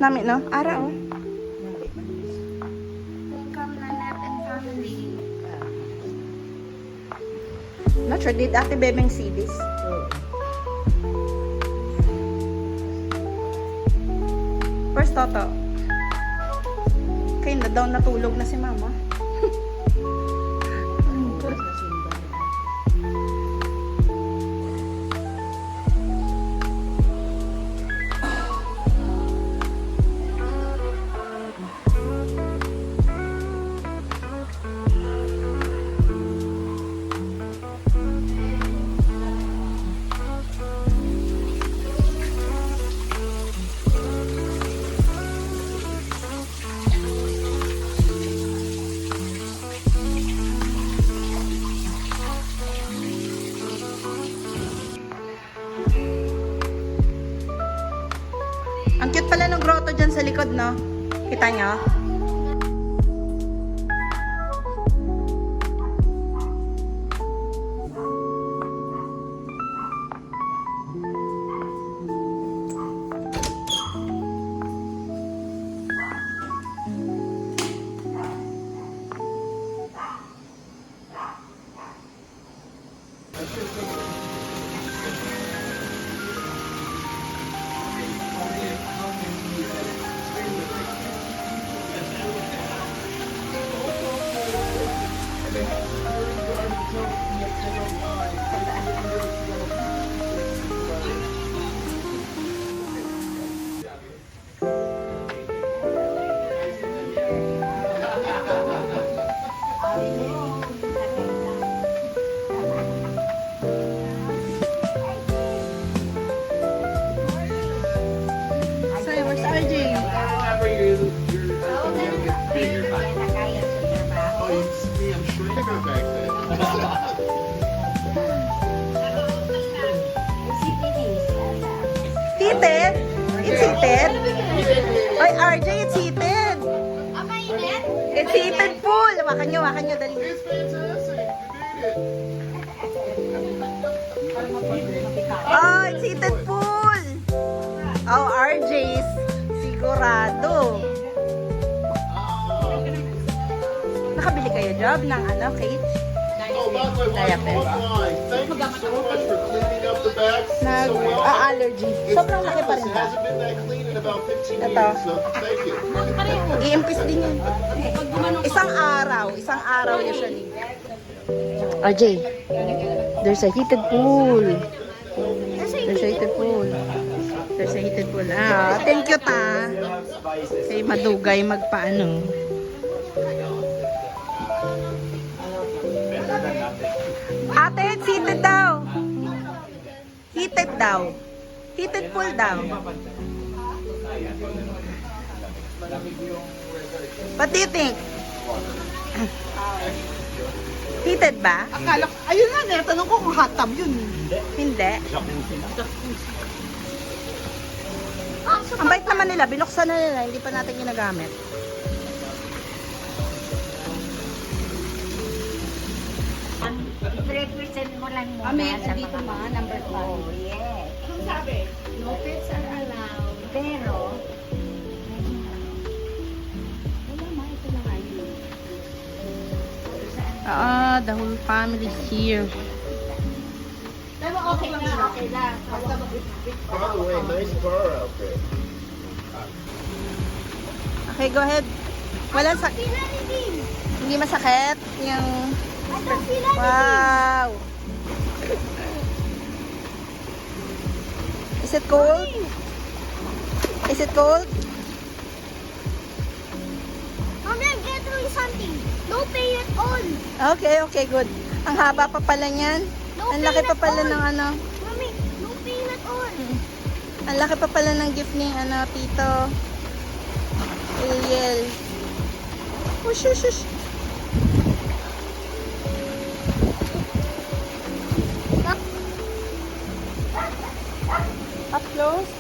Nami, no? Ara, oh. Welcome na natin family. Not sure, did Ate Bebeng see this? Where's Toto? Kayo na daw natulog na si Mama. Ang cute pala ng grotto dyan sa likod, no? Kita nyo? Say, where's RJ? Whenever you're gonna get bigger back. Oh, you see, I'm shrinking back then. Seated? It's seated? Oy, RJ, it's seated. It's seated pool. Wakan nyo, dali. It's fantastic. You did it. Oh, it's seated pool. Oh, RJ's sigurado. Nakabili kayo job ng ano, cage? Oh, by the way, one line. Thank you so much for cleaning up the back so well. Allergy. Sobrang laki pa rin It ba? hasn't been that clean in about 15 Ito. years, so thank you. I-impis din yun. Isang araw usually. RJ, there's a heated pool. There's a heated pool. Ah, thank you ta. Kay madugay magpaano. Ate, it's heated daw. Heated daw. Heated pool daw. What do you think? Heated ba? Akala ko, ayun nga, natanong ko kung hot tub yun. Hindi. Ang bait naman nila, binuksan na nila, hindi pa natin ginagamit. I-represent mo lang muna sa mga number 5. Oh, yes. Anong sabi? No pets are allowed. Pero, wala ma, ito na nga yun. The whole family is here. Pero okay lang siya. Okay lang. Basta By the way, nice car out there. Okay, go ahead. Walang sakit. Hindi masakit. Yung... Wow! Is it cold? Is it cold? Mommy, I'm getting something. No pain at all. Okay, okay, good. Ang haba pa pala niyan. No Ang laki pain pa at pala all. ng ano. Mommy, no pain at all. Ang laki pa pala ng gift ni ano, Tito Iliel. Oh, shush, shush. Up close.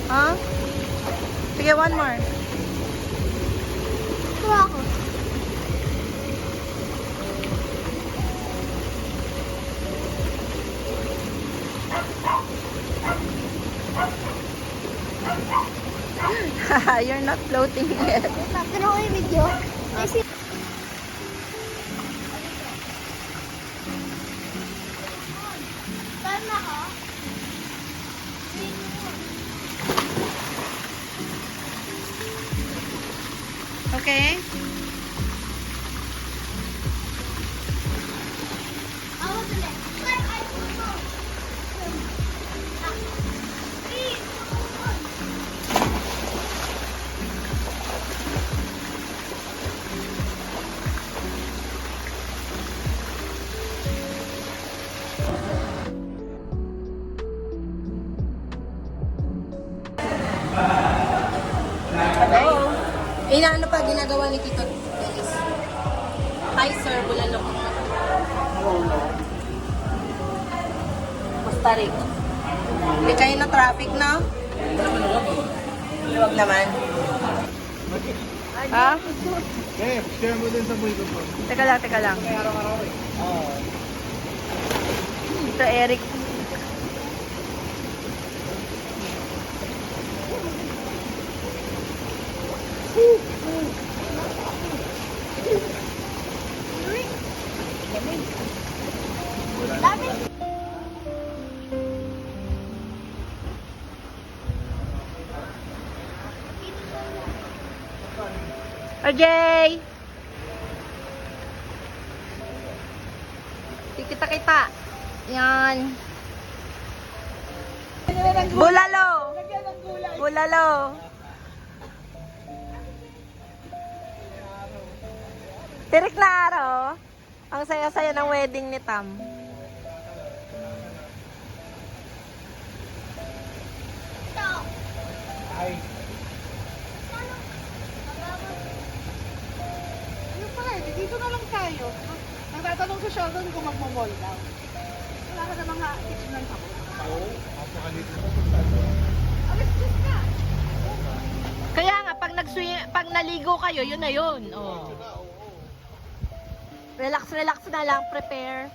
Huh? Sige, one more. Kuha ako. You're not floating yet. Pero ko yung video. Kasi paano ako? Okay? Ako sila. I don't know. Hello? Inaano pa ginagawa ni Tito Delis? Hi sir, bulalo ko. Costa Rica. Hindi kayo na traffic na? Huwag naman. Ha? Eh, share mo din sa buhay ko po. Teka lang, teka lang. Ito Eric. Dami. RJ! Kita-kita. Yan. Bulalo! Bulalo! Tirik na araw. Ang saya-saya ng wedding ni Tam. Ano pala, dito na lang tayo. Nagtatanong sa Sheldon kung magmamall daw. Wala ka na mga kitchenan ako. Kaya nga, pag naligo kayo, yun na yun. Oh. Relax, relax na lang. Prepare.